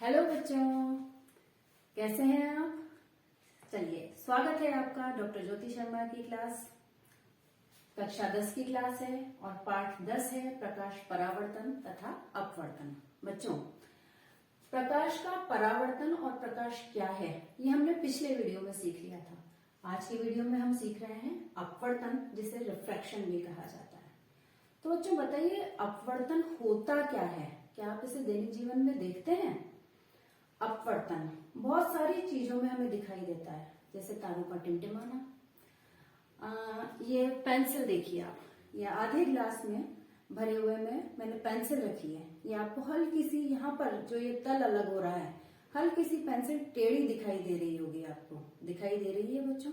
Hello बच्चों, कैसे हैं आप। चलिए, स्वागत है आपका डॉक्टर ज्योति शर्मा की क्लास। कक्षा 10 की क्लास है और पाठ 10 है प्रकाश परावर्तन तथा अपवर्तन। बच्चों, प्रकाश का परावर्तन और प्रकाश क्या है ये हमने पिछले वीडियो में सीख लिया था। आज की वीडियो में हम सीख रहे हैं अपवर्तन, जिसे रिफ्रैक्शन भी कहा जाता है। तो बच्चों बताइए, अपवर्तन होता क्या है? क्या आप इसे दैनिक जीवन में देखते हैं? अपवर्तन बहुत सारी चीजों में हमें दिखाई देता है, जैसे तारों का टिमटिमाना। ये पेंसिल देखिए आप, ये आधे ग्लास में भरे हुए में मैंने पेंसिल रखी है। ये आपको हल्की सी, यहाँ पर जो ये तल अलग हो रहा है, हल्की सी पेंसिल टेढ़ी दिखाई दे रही होगी, आपको दिखाई दे रही है बच्चों।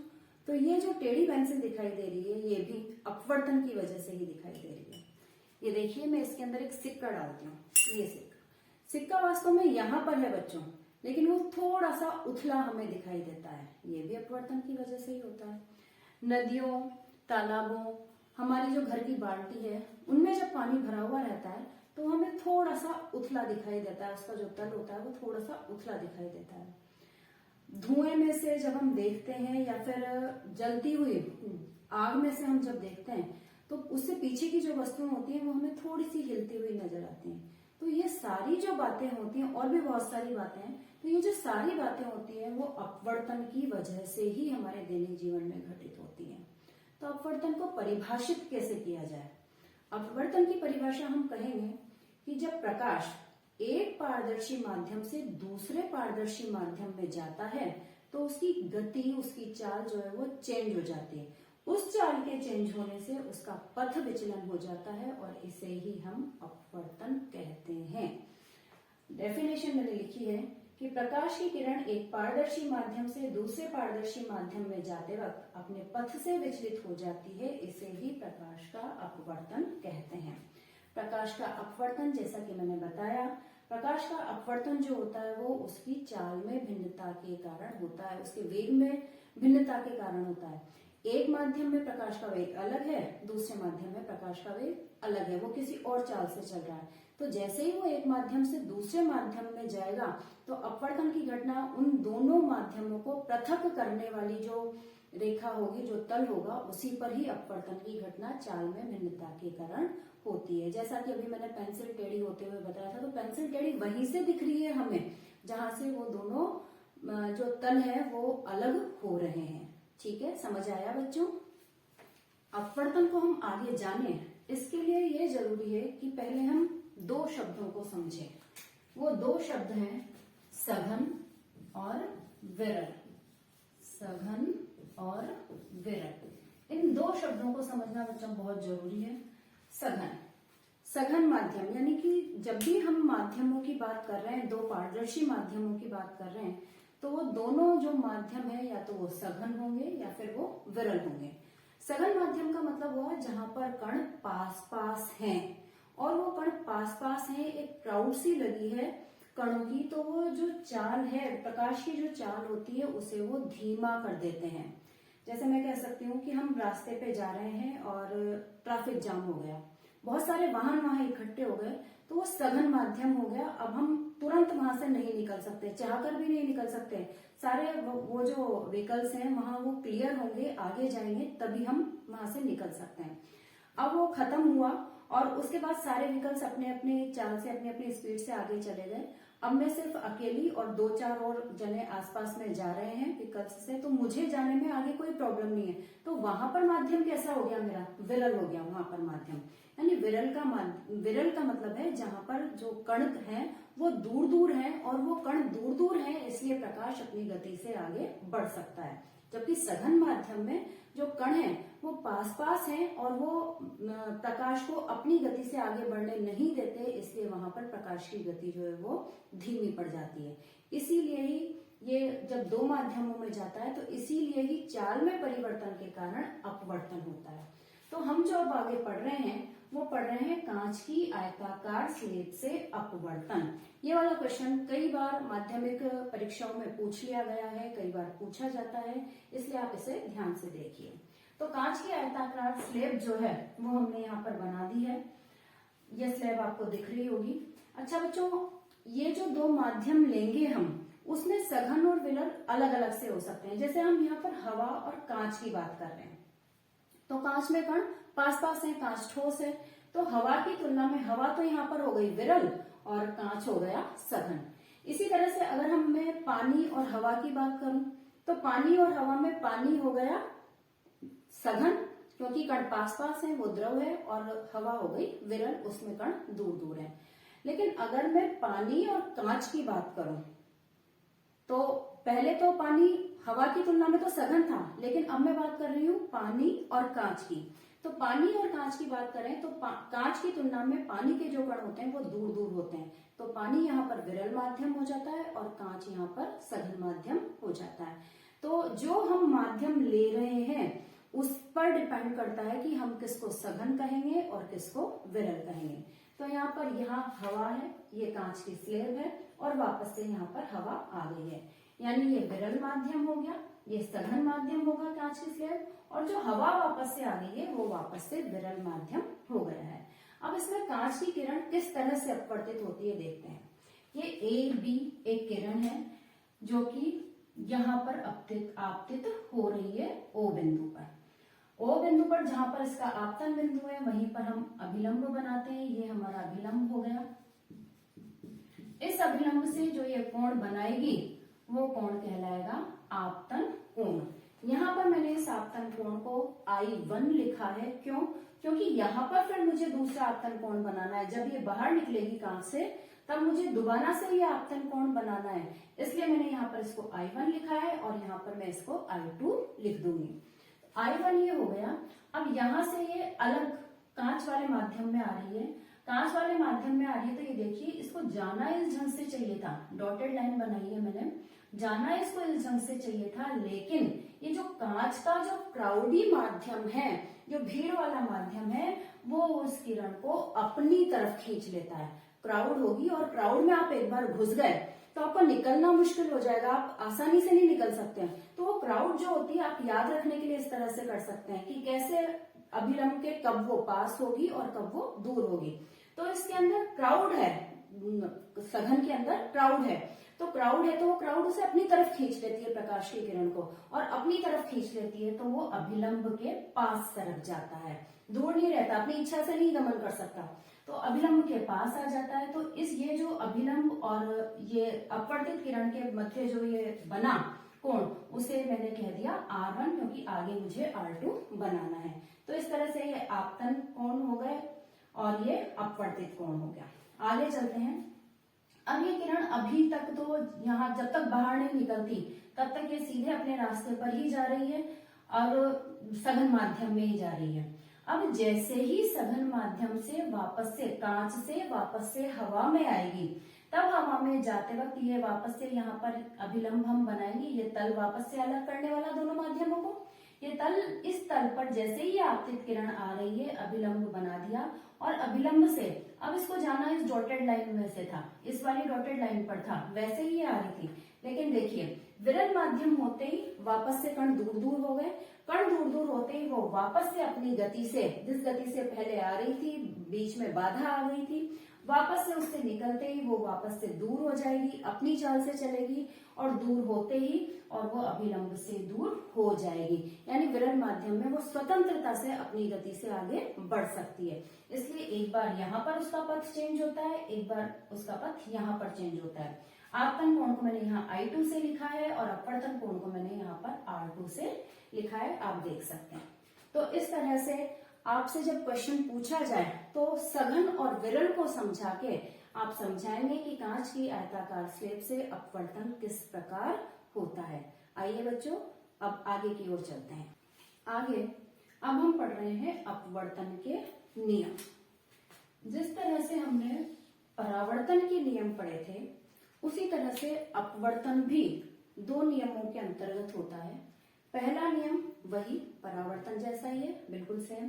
तो ये जो टेढ़ी पेंसिल दिखाई दे रही है, ये भी अपवर्तन की वजह से ही दिखाई दे रही है। ये देखिए, मैं इसके अंदर एक सिक्का डालती हूँ। ये सिक्का वास्तव में यहाँ पर है बच्चों, लेकिन वो थोड़ा सा उथला हमें दिखाई देता है। ये भी अपवर्तन की वजह से ही होता है। नदियों, तालाबों, हमारी जो घर की बाल्टी है, उनमें जब पानी भरा हुआ रहता है तो हमें थोड़ा सा उथला दिखाई देता है। उसका जो तल होता है वो थोड़ा सा उथला दिखाई देता है। धुएं में से जब हम देखते हैं या फिर जलती हुई आग में से हम जब देखते हैं तो उससे पीछे की जो वस्तुएं होती हैं वो हमें थोड़ी सी हिलती हुई नजर आती हैं। तो ये सारी जो बातें होती हैं, और भी बहुत सारी बातें हैं, तो ये जो सारी बातें होती हैं वो अपवर्तन की वजह से ही हमारे दैनिक जीवन में घटित होती हैं। तो अपवर्तन को परिभाषित कैसे किया जाए? अपवर्तन की परिभाषा हम कहेंगे कि जब प्रकाश एक पारदर्शी माध्यम से दूसरे पारदर्शी माध्यम में जाता है तो उसकी गति, उसकी चाल जो है वो चेंज हो जाती है। उस चाल के चेंज होने से उसका पथ विचलन हो जाता है और इसे ही हम अपवर्तन कहते हैं। डेफिनेशन मैंने लिखी है कि प्रकाश की किरण एक पारदर्शी माध्यम से दूसरे पारदर्शी माध्यम में जाते वक्त अपने पथ से विचलित हो जाती है, इसे ही प्रकाश का अपवर्तन कहते हैं। प्रकाश का अपवर्तन, जैसा कि मैंने बताया, प्रकाश का अपवर्तन जो होता है वो उसकी चाल में भिन्नता के कारण होता है, उसके वेग में भिन्नता के कारण होता है। एक माध्यम में प्रकाश का वेग अलग है, दूसरे माध्यम में प्रकाश का वेग अलग है, वो किसी और चाल से चल रहा है। तो जैसे ही वो एक माध्यम से दूसरे माध्यम में जाएगा तो अपवर्तन की घटना उन दोनों माध्यमों को पृथक करने वाली जो रेखा होगी, जो तल होगा, उसी पर ही अपवर्तन की घटना चाल में भिन्नता के कारण होती है। जैसा कि अभी मैंने पेंसिल टेढ़ी होते हुए बताया था, तो पेंसिल टेढ़ी वहीं से दिख रही है हमें जहां से वो दोनों जो तल है वो अलग हो रहे हैं। ठीक है, समझ आया बच्चों? अपवर्तन को हम आगे जाने, इसके लिए ये जरूरी है कि पहले हम दो शब्दों को समझें। वो दो शब्द हैं सघन और विरल। सघन और विरल, इन दो शब्दों को समझना बच्चों बहुत जरूरी है। सघन माध्यम, यानी कि जब भी हम माध्यमों की बात कर रहे हैं, दो पारदर्शी माध्यमों की बात कर रहे हैं, तो वो दोनों जो माध्यम है या तो वो सघन होंगे या फिर वो विरल होंगे। सघन माध्यम का मतलब हुआ जहां पर कण पास पास हैं, और वो कण पास पास हैं, एक क्राउड सी लगी है कणों की, तो वो जो चाल है, प्रकाश की जो चाल होती है, उसे वो धीमा कर देते हैं। जैसे मैं कह सकती हूँ कि हम रास्ते पे जा रहे हैं और ट्रैफिक जाम हो गया, बहुत सारे वाहन वहां इकट्ठे हो गए, तो वो सघन माध्यम हो गया। अब हम तुरंत वहां से नहीं निकल सकते, चाहकर भी नहीं निकल सकते। सारे वो जो व्हीकल्स हैं वहां वो क्लियर होंगे, आगे जाएंगे, तभी हम वहां से निकल सकते हैं। अब वो खत्म हुआ और उसके बाद सारे व्हीकल्स अपने अपने चाल से, अपनी अपनी स्पीड से आगे चले गए। अब मैं सिर्फ अकेली और दो चार और जने आसपास में जा रहे हैं व्हीकल्स से, तो मुझे जाने में आगे कोई प्रॉब्लम नहीं है। तो वहां पर माध्यम कैसा हो गया मेरा? विरल हो गया वहां पर माध्यम। यानी विरल का मतलब है जहां पर जो कण हैं वो दूर दूर हैं, और वो कण दूर दूर हैं इसलिए प्रकाश अपनी गति से आगे बढ़ सकता है। जबकि सघन माध्यम में जो कण हैं वो पास पास हैं और वो प्रकाश को अपनी गति से आगे बढ़ने नहीं देते, इसलिए वहां पर प्रकाश की गति जो है वो धीमी पड़ जाती है। इसीलिए ही ये जब दो माध्यमों में जाता है तो इसीलिए ही चाल में परिवर्तन के कारण अपवर्तन होता है। तो हम जो अब आगे पढ़ रहे हैं वो पढ़ रहे हैं कांच की आयताकार स्लेब से अपवर्तन। ये वाला क्वेश्चन कई बार माध्यमिक परीक्षाओं में पूछ लिया गया है, कई बार पूछा जाता है, इसलिए आप इसे ध्यान से देखिए। तो कांच की आयताकार स्लेब जो है वो हमने यहाँ पर बना दी है। ये स्लेब आपको दिख रही होगी। अच्छा बच्चों, ये जो दो माध्यम लेंगे हम, उसमें सघन और विरल अलग अलग से हो सकते हैं। जैसे हम यहाँ पर हवा और कांच की बात कर रहे हैं, तो कांच में कण पास पास है, कांच ठोस है, तो हवा की तुलना में हवा तो यहाँ पर हो गई विरल और कांच हो गया सघन। इसी तरह से अगर मैं पानी और हवा की बात करूं, तो पानी और हवा में पानी हो गया सघन, क्योंकि कण पास पास है, वो द्रव है, और हवा हो गई विरल, उसमें कण दूर दूर है। लेकिन अगर मैं पानी और कांच की बात करूं, तो पहले तो पानी हवा की तुलना में तो सघन था, लेकिन अब मैं बात कर रही हूं पानी और कांच की। तो पानी और कांच की बात करें तो कांच की तुलना में पानी के जो कण होते हैं वो दूर दूर होते हैं, तो पानी यहाँ पर विरल माध्यम हो जाता है और कांच यहाँ पर सघन माध्यम हो जाता है। तो जो हम माध्यम ले रहे हैं उस पर डिपेंड करता है कि हम किसको सघन कहेंगे और किसको विरल कहेंगे। तो यहाँ हवा है, ये कांच की स्लेब है, और वापस से यहाँ पर हवा आ गई है, यानी ये विरल माध्यम हो गया, ये सघन माध्यम होगा कांच की स्लेब, और जो हवा वापस से आ गई है वो वापस से विरल माध्यम हो गया है। अब इसमें कांच की किरण किस तरह से अपवर्तित होती है देखते हैं। ये ए बी एक किरण है जो कि यहाँ पर आपतित हो रही है ओ बिंदु पर। ओ बिंदु पर जहां पर इसका आपतन बिंदु है वहीं पर हम अभिलंब बनाते हैं, ये हमारा अभिलंब हो गया। इस अभिलंब से जो ये कोण बनाएगी वो कोण कहलाएगा आपतन कोण। यहाँ पर मैंने इस आपतन कोण को I1 लिखा है, क्यों? क्योंकि यहाँ पर फिर मुझे दूसरा आपतन कोण बनाना है। जब ये बाहर निकलेगी कांच से तब मुझे दोबारा से ये आपतन कोण बनाना है, इसलिए मैंने यहाँ पर इसको I1 लिखा है और यहाँ पर मैं इसको I2 लिख दूंगी। I1 ये हो गया। अब यहाँ से ये अलग कांच वाले माध्यम में आ रही है, कांच वाले माध्यम में आ रही है, तो ये देखिए इसको जाना इस ढंग से चाहिए था, डॉटेड लाइन बनाई है मैंने, जाना इसको इस ढंग से चाहिए था, लेकिन ये जो कांच का जो क्राउडी माध्यम है, जो भीड़ वाला माध्यम है, वो उस किरण को अपनी तरफ खींच लेता है। क्राउड होगी और क्राउड में आप एक बार घुस गए तो आपको निकलना मुश्किल हो जाएगा, आप आसानी से नहीं निकल सकते हैं। तो वो क्राउड जो होती है आप याद रखने के लिए इस तरह से कर सकते हैं कि कैसे अभिलंब के कब वो पास होगी और कब वो दूर होगी। तो इसके अंदर क्राउड है, सघन के अंदर क्राउड है, तो क्राउड है तो वो क्राउड उसे अपनी तरफ खींच लेती है प्रकाश की किरण को, और अपनी तरफ खींच लेती है तो वो अभिलंब के पास सरक जाता है, दूर नहीं रहता, अपनी इच्छा से नहीं गमन कर सकता, तो अभिलंब के पास आ जाता है। तो ये जो अभिलंब और ये अपवर्तित किरण के मध्य जो ये बना कोण, उसे मैंने कह दिया R1, क्योंकि आगे मुझे R2 बनाना है। तो इस तरह से ये आपतन कोण हो गए और ये अपवर्तित कोण हो गया। आगे चलते हैं। अब ये किरण अभी तक तो यहाँ जब तक बाहर नहीं निकलती तब तक ये सीधे अपने रास्ते पर ही जा रही है और सघन माध्यम में ही जा रही है। अब जैसे ही सघन माध्यम से वापस से कांच से वापस से हवा में आएगी, तब हवा में जाते वक्त ये वापस से यहाँ पर अभिलंब हम बनाएंगे, ये तल वापस से अलग करने वाला दोनों माध्यमों को। ये तल, इस तल पर जैसे ही आपतित किरण आ रही है अभिलंब बना दिया, और अभिलंब से अब इसको जाना इस डॉटेड लाइन में से था, इस वाली डॉटेड लाइन पर था, वैसे ही आ रही थी। लेकिन देखिए विरल माध्यम होते ही वापस से कण दूर दूर हो गए, कण दूर दूर होते ही वो वापस से अपनी गति से, जिस गति से पहले आ रही थी, बीच में बाधा आ गई थी, वापस से उससे निकलते ही वो वापस से दूर हो जाएगी, अपनी चाल से चलेगी, और दूर होते ही और वो अभिलंब से दूर हो जाएगी। यानी विरल माध्यम में वो स्वतंत्रता से अपनी गति से आगे बढ़ सकती है। इसलिए एक बार यहाँ पर उसका पथ चेंज होता है, एक बार उसका पथ यहाँ पर चेंज होता है। आपतन कोण को मैंने यहाँ I2 से लिखा है और अपवर्तन कोण को मैंने यहाँ पर R2 से लिखा है, आप देख सकते हैं। तो इस तरह से आपसे जब क्वेश्चन पूछा जाए तो सघन और विरल को समझा के आप समझाएंगे कि कांच की आयताकार स्लेब से अपवर्तन किस प्रकार होता है। आइए बच्चों, अब आगे की ओर चलते हैं। आगे अब हम पढ़ रहे हैं अपवर्तन के नियम। जिस तरह से हमने परावर्तन के नियम पढ़े थे, उसी तरह से अपवर्तन भी दो नियमों के अंतर्गत होता है। पहला नियम वही परावर्तन जैसा ही है, बिल्कुल सेम,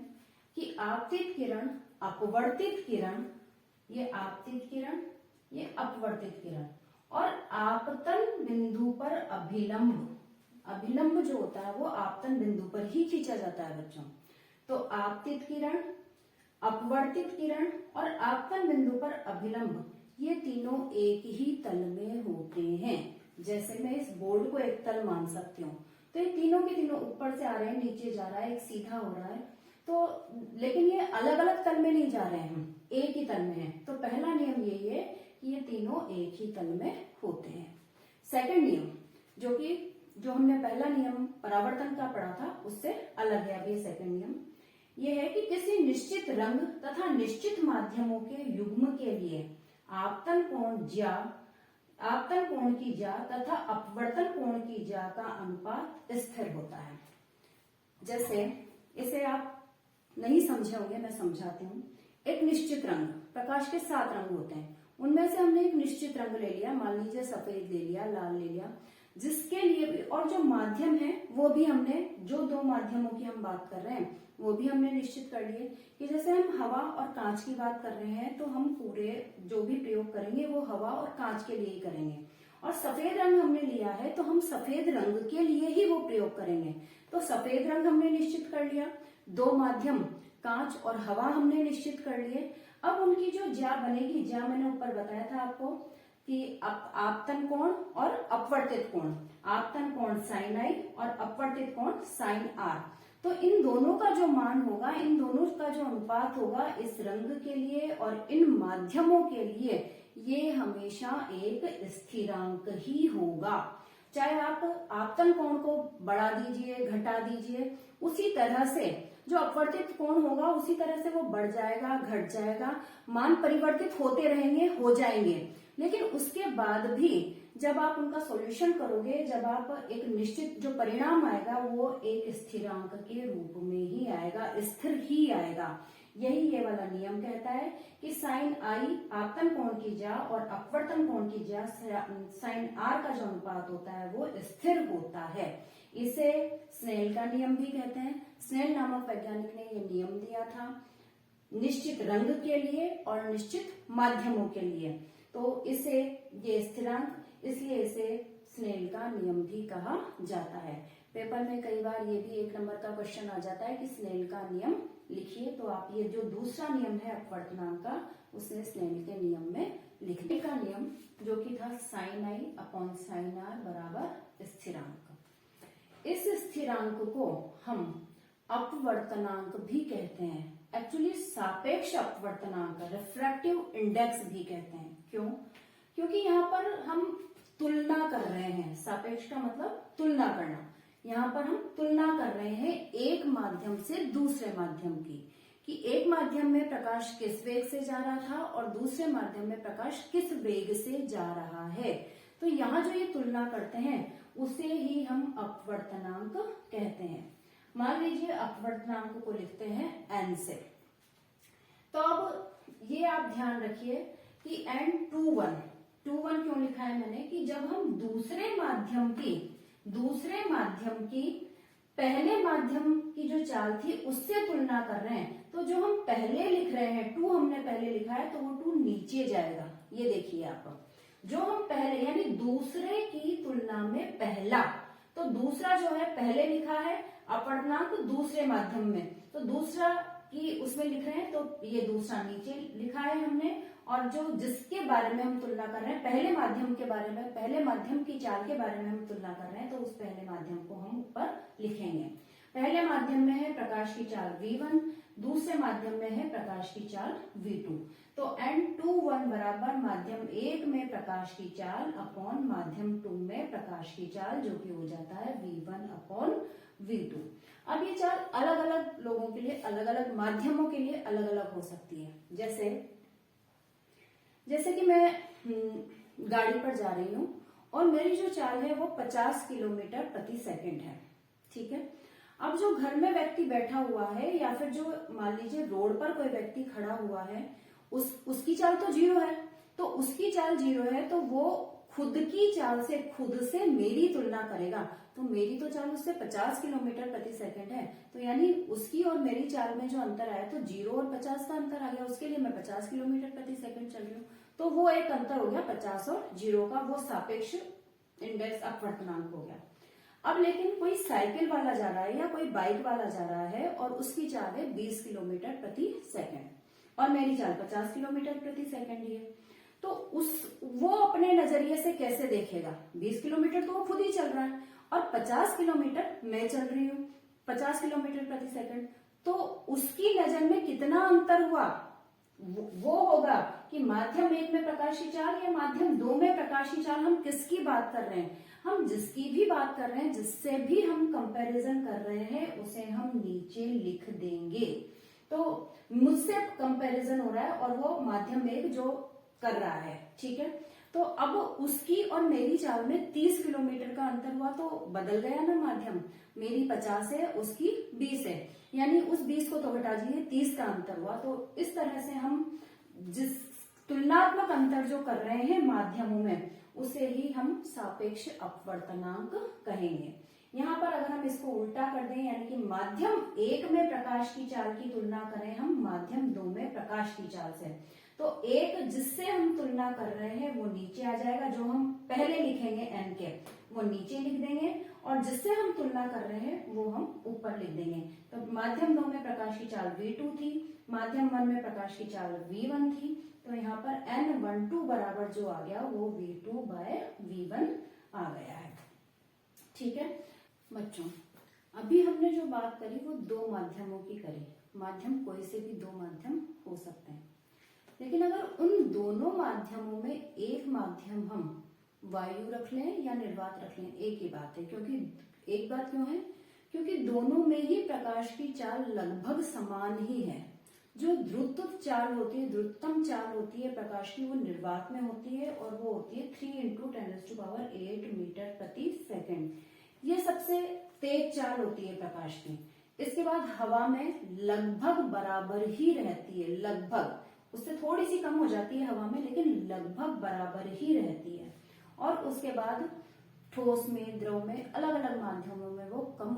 कि आपतित किरण, अपवर्तित किरण, ये आपतित किरण, ये अपवर्तित किरण, और आपतन बिंदु पर अभिलंब, अभिलंब जो होता है वो आपतन बिंदु पर ही खींचा जाता है बच्चों। तो आपतित किरण, अपवर्तित किरण और आपतन बिंदु पर अभिलंब, ये तीनों एक ही तल में होते हैं। जैसे मैं इस बोर्ड को एक तल मान सकती हूँ, तो ये तीनों के तीनों ऊपर से आ रहे हैं, नीचे जा रहा है, एक सीधा हो रहा है, तो लेकिन ये अलग अलग तल में नहीं जा रहे हैं, हम एक ही तल में हैं। तो पहला नियम यही है कि ये तीनों एक ही तल में होते हैं। सेकंड नियम जो हमने पहला नियम परावर्तन का पढ़ा था उससे अलग है। अब ये सेकंड नियम ये है कि किसी निश्चित रंग तथा निश्चित माध्यमों के युग्म के लिए आपतन कोण की ज्या तथा अपवर्तन कोण की ज्या का अनुपात स्थिर होता है। जैसे इसे आप नहीं समझे होंगे, मैं समझाती हूँ। एक निश्चित रंग, प्रकाश के 7 रंग होते हैं, उनमें से हमने एक निश्चित रंग ले लिया, मान लीजिए सफेद ले लिया, लाल ले लिया, जिसके लिए भी, और जो माध्यम है वो भी हमने, जो 2 माध्यमों की हम बात कर रहे हैं वो भी हमने निश्चित कर लिए कि जैसे हम हवा और कांच की बात कर रहे हैं तो हम पूरे जो भी प्रयोग करेंगे वो हवा और कांच के लिए ही करेंगे। और सफेद रंग हमने लिया है तो हम सफेद रंग के लिए ही वो प्रयोग करेंगे। तो सफेद रंग हमने निश्चित कर लिया, 2 माध्यम कांच और हवा हमने निश्चित कर लिए। अब उनकी जो ज्या बनेगी, ज्या मैंने ऊपर बताया था आपको कि आपतन कोण और अपवर्तित कोण, आपतन कोण साइन आई और अपवर्तित कोण साइन आर। तो इन दोनों का जो मान होगा, इन दोनों का जो अनुपात होगा इस रंग के लिए और इन माध्यमों के लिए, ये हमेशा एक स्थिरांक ही होगा। चाहे आप आपतन कोण को बढ़ा दीजिए, घटा दीजिए, उसी तरह से जो अपवर्तित कोण होगा उसी तरह से वो बढ़ जाएगा, घट जाएगा, मान परिवर्तित होते रहेंगे, हो जाएंगे। लेकिन उसके बाद भी जब आप उनका सॉल्यूशन करोगे, जब आप एक निश्चित जो परिणाम आएगा वो एक स्थिरांक के रूप में ही आएगा, स्थिर ही आएगा। यही ये वाला नियम कहता है कि साइन आई आपतन कोण की ज्या और अपवर्तन कोण की ज्या साइन आर का जो अनुपात होता है वो स्थिर होता है। इसे स्नेल का नियम भी कहते हैं। स्नेल नामक वैज्ञानिक ने ये नियम दिया था निश्चित रंग के लिए और निश्चित माध्यमों के लिए। तो इसे ये स्थिरांक, इसलिए इसे स्नेल का नियम भी कहा जाता है। पेपर में कई बार ये भी 1 नंबर का क्वेश्चन आ जाता है कि स्नेल का नियम लिखिए, तो आप ये जो दूसरा नियम है अपवर्तनांक का, उसे स्नेल के नियम में लिखने का नियम जो कि था sine I upon sine R बराबर स्थिरांक। इस स्थिरांक को हम अपवर्तनांक भी कहते हैं। एक्चुअली सापेक्ष अपवर्तनांक, रिफ्रैक्टिव इंडेक्स भी कहते हैं। क्यों? क्योंकि यहाँ पर हम तुलना कर रहे हैं। सापेक्ष का मतलब तुलना करना। यहाँ पर हम तुलना कर रहे हैं एक माध्यम से दूसरे माध्यम की, कि एक माध्यम में प्रकाश किस वेग से जा रहा था और दूसरे माध्यम में प्रकाश किस वेग से जा रहा है। तो यहाँ जो ये तुलना करते हैं उसे ही हम अपवर्तनांक कहते हैं। मान लीजिए अपवर्तनांक को लिखते हैं n से। तो अब ये आप ध्यान रखिए कि n21 क्यों लिखा है मैंने, कि जब हम दूसरे माध्यम की पहले माध्यम की जो चाल थी उससे तुलना कर रहे हैं, तो जो हम पहले लिख रहे हैं 2 हमने पहले लिखा है तो वो 2 नीचे जाएगा। ये देखिए आप, जो हम पहले यानी दूसरे की तुलना में पहला, तो दूसरा जो है पहले लिखा है अपवर्तनांक दूसरे माध्यम में, तो दूसरा की उसमें लिख रहे हैं तो ये दूसरा नीचे लिखा है हमने। और जो जिसके बारे में हम तुलना कर रहे हैं, पहले माध्यम के बारे में, पहले माध्यम की चाल के बारे में हम तुलना कर रहे हैं, तो उस पहले माध्यम को हम ऊपर लिखेंगे। पहले माध्यम में है प्रकाश की चाल v1, दूसरे माध्यम में है प्रकाश की चाल v2। तो n21 बराबर माध्यम 1 में प्रकाश की चाल अपॉन माध्यम 2 में प्रकाश की चाल, जो कि हो जाता है v1 अपॉन v2। अब ये चाल अलग अलग लोगों के लिए, अलग अलग माध्यमों के लिए अलग अलग हो सकती है। जैसे कि मैं गाड़ी पर जा रही हूँ और मेरी जो चाल है वो 50 किलोमीटर प्रति सेकंड है, ठीक है। अब जो घर में व्यक्ति बैठा हुआ है या फिर जो मान लीजिए रोड पर कोई व्यक्ति खड़ा हुआ है, उसकी चाल तो 0 है। तो उसकी चाल 0 है तो वो खुद की चाल से, खुद से मेरी तुलना करेगा, तो मेरी तो चाल उससे 50 किलोमीटर प्रति सेकंड है, तो यानी उसकी और मेरी चाल में जो अंतर आया तो 0 और 50 का अंतर आ गया, उसके लिए मैं 50 किलोमीटर प्रति सेकंड चल रही हूँ, तो वो एक अंतर हो गया 50 और 0 का, वो सापेक्ष इंडेक्स अपवर्तनांक हो गया। अब लेकिन कोई साइकिल वाला जा रहा है या कोई बाइक वाला जा रहा है और उसकी चाल है 20 किलोमीटर प्रति सेकंड और मेरी चाल 50 किलोमीटर प्रति सेकंड ही है, तो वो अपने नजरिए से कैसे देखेगा? 20 किलोमीटर तो वो खुद ही चल रहा है और 50 किलोमीटर मैं चल रही हूँ 50 किलोमीटर प्रति सेकंड, तो उसकी नजर में कितना अंतर हुआ? वो होगा कि माध्यम 1 में प्रकाश की चाल या माध्यम 2 में प्रकाश की चाल। हम किसकी बात कर रहे हैं? हम जिसकी भी बात कर रहे हैं, जिससे भी हम कंपैरिजन कर रहे हैं, उसे हम नीचे लिख देंगे। तो मुझसे कंपैरिजन हो रहा है और वो माध्यम 1 जो कर रहा है, ठीक है। तो अब उसकी और मेरी चाल में 30 किलोमीटर का अंतर हुआ, तो बदल गया ना माध्यम। मेरी 50 है, उसकी 20 है, यानी उस 20 को तो हटा दीजिए, 30 का अंतर हुआ। तो इस तरह से हम जिस तुलनात्मक अंतर जो कर रहे हैं माध्यमों में, उसे ही हम सापेक्ष अपवर्तनांक कहेंगे। यहाँ पर अगर हम इसको उल्टा कर दें, यानी कि माध्यम 1 में प्रकाश की चाल की तुलना करें हम माध्यम 2 में प्रकाश की चाल से, तो एक जिससे हम तुलना कर रहे हैं वो नीचे आ जाएगा, जो हम पहले लिखेंगे n के वो नीचे लिख देंगे, और जिससे हम तुलना कर रहे हैं वो हम ऊपर लिख देंगे। तो माध्यम 2 में प्रकाश की चाल v2 थी, माध्यम 1 में प्रकाश की चाल v1 थी, तो यहाँ पर n12 बराबर जो आ गया वो v2/v1 आ गया है, ठीक है बच्चों। अभी हमने जो बात करी वो 2 माध्यमों की करी। माध्यम कोई से भी 2 माध्यम हो सकते हैं, लेकिन अगर उन दोनों माध्यमों में एक माध्यम हम वायु रख लें या निर्वात रख लें, एक ही बात है। क्योंकि एक बात क्यों है? क्योंकि दोनों में ही प्रकाश की चाल लगभग समान ही है। जो द्रुत चाल होती है, द्रुततम चाल होती है प्रकाश की, वो निर्वात में होती है और वो होती है 3 × 10⁸ मीटर प्रति सेकंड। ये सबसे तेज चाल होती है प्रकाश की। इसके बाद हवा में लगभग बराबर ही रहती है, लगभग, उससे थोड़ी सी कम हो जाती है हवा में, लेकिन लगभग बराबर ही रहती है। और उसके बाद ठोस में, द्रव में, अलग अलग माध्यमों में वो कम,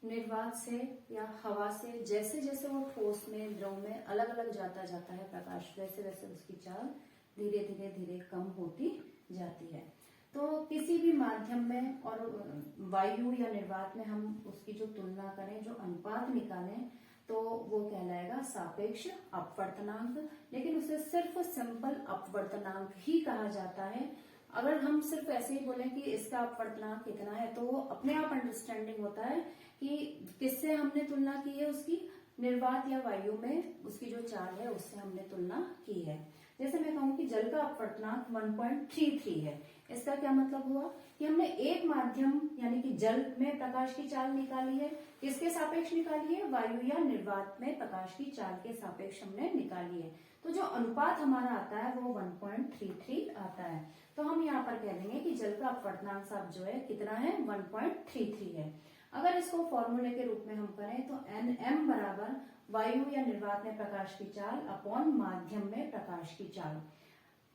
निर्वात से या हवा से जैसे जैसे वो ठोस में, द्रव में अलग अलग जाता है प्रकाश, वैसे वैसे उसकी चाल धीरे धीरे धीरे कम होती जाती है। तो किसी भी माध्यम में और वायु या निर्वात में हम उसकी जो तुलना करें, जो अनुपात निकालें, तो वो कहलाएगा सापेक्ष अपवर्तनांक। लेकिन उसे सिर्फ सिंपल अपवर्तनांक ही कहा जाता है। अगर हम सिर्फ ऐसे ही बोलें कि इसका अपवर्तनांक कितना है, तो वो अपने आप अंडरस्टैंडिंग होता है कि किससे हमने तुलना की है, उसकी निर्वात या वायु में उसकी जो चाल है उससे हमने तुलना की है। जैसे मैं कहूँ कि जल का अपवर्तनांक 1.33 है, इसका क्या मतलब हुआ कि हमने एक माध्यम यानी कि जल में प्रकाश की चाल निकाली है। किसके सापेक्ष निकाली है? वायु या निर्वात में प्रकाश की चाल के सापेक्ष हमने निकाली है। तो जो अनुपात हमारा आता है वो 1.33 आता है। तो हम यहाँ पर कह देंगे कि जल का अपवर्तनांक साहब जो है कितना है? 1.33 है। अगर इसको फॉर्मूले के रूप में हम करें तो nm बराबर वायु या निर्वात में प्रकाश की चाल अपॉन माध्यम में प्रकाश की चाल।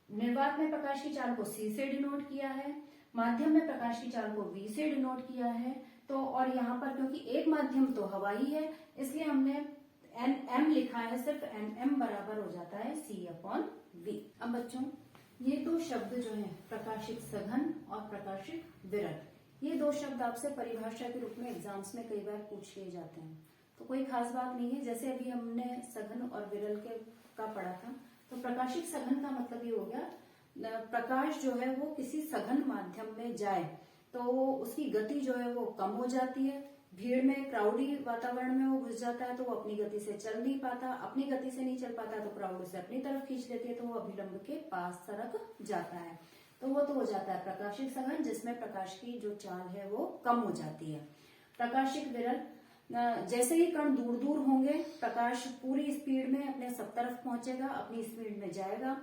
निर्वात में प्रकाश की चाल को c से डिनोट किया है, माध्यम में प्रकाश की चाल को v से डिनोट किया है। तो और यहाँ पर क्योंकि एक माध्यम तो हवा ही है, इसलिए हमने nm लिखा है, सिर्फ nm बराबर हो जाता है c/v। अब बच्चों ये 2 शब्द जो हैं, प्रकाशिक सघन और प्रकाशिक विरल, ये 2 शब्द आपसे परिभाषा के रूप में एग्जाम्स में कई बार पूछ लिए जाते हैं। तो कोई खास बात नहीं है। जैसे अभी हमने सघन और विरल का पढ़ा था, तो प्रकाशिक सघन का मतलब ये हो गया, प्रकाश जो है वो किसी सघन माध्यम में जाए तो उसकी गति जो है वो कम हो जाती है। भीड़ में, क्राउडी वातावरण में वो घुस जाता है तो वो अपनी गति से चल नहीं पाता, अपनी गति से नहीं चल पाता तो क्राउड उसे अपनी तरफ खींच लेती है, तो वो अभिलंब के पास सरक जाता है। तो वो तो हो जाता है प्रकाशिक सघन, जिसमें प्रकाश की जो चाल है वो कम हो जाती है। प्रकाशिक विरल, जैसे ही कण दूर दूर होंगे, प्रकाश पूरी स्पीड में अपने सब तरफ पहुंचेगा, अपनी स्पीड में जाएगा,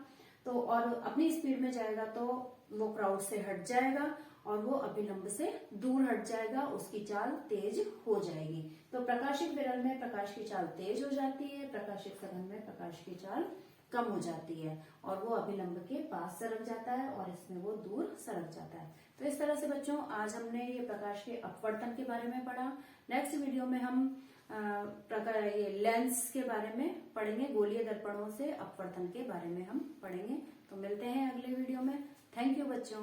तो और अपनी स्पीड में जाएगा तो वो क्राउड से हट जाएगा और वो अभिलंब से दूर हट जाएगा, उसकी चाल तेज हो जाएगी। तो प्रकाशिक विरल में प्रकाश की चाल तेज हो जाती है, प्रकाशिक सघन में प्रकाश की चाल कम हो जाती है और वो अभिलंब के पास सरक जाता है और इसमें वो दूर सरक जाता है। तो इस तरह से बच्चों आज हमने ये प्रकाश के अपवर्तन के बारे में पढ़ा। नेक्स्ट वीडियो में हम ये लेंस के बारे में पढ़ेंगे, गोलीय दर्पणों से अपवर्तन के बारे में हम पढ़ेंगे। तो मिलते हैं अगले वीडियो में। थैंक यू बच्चों।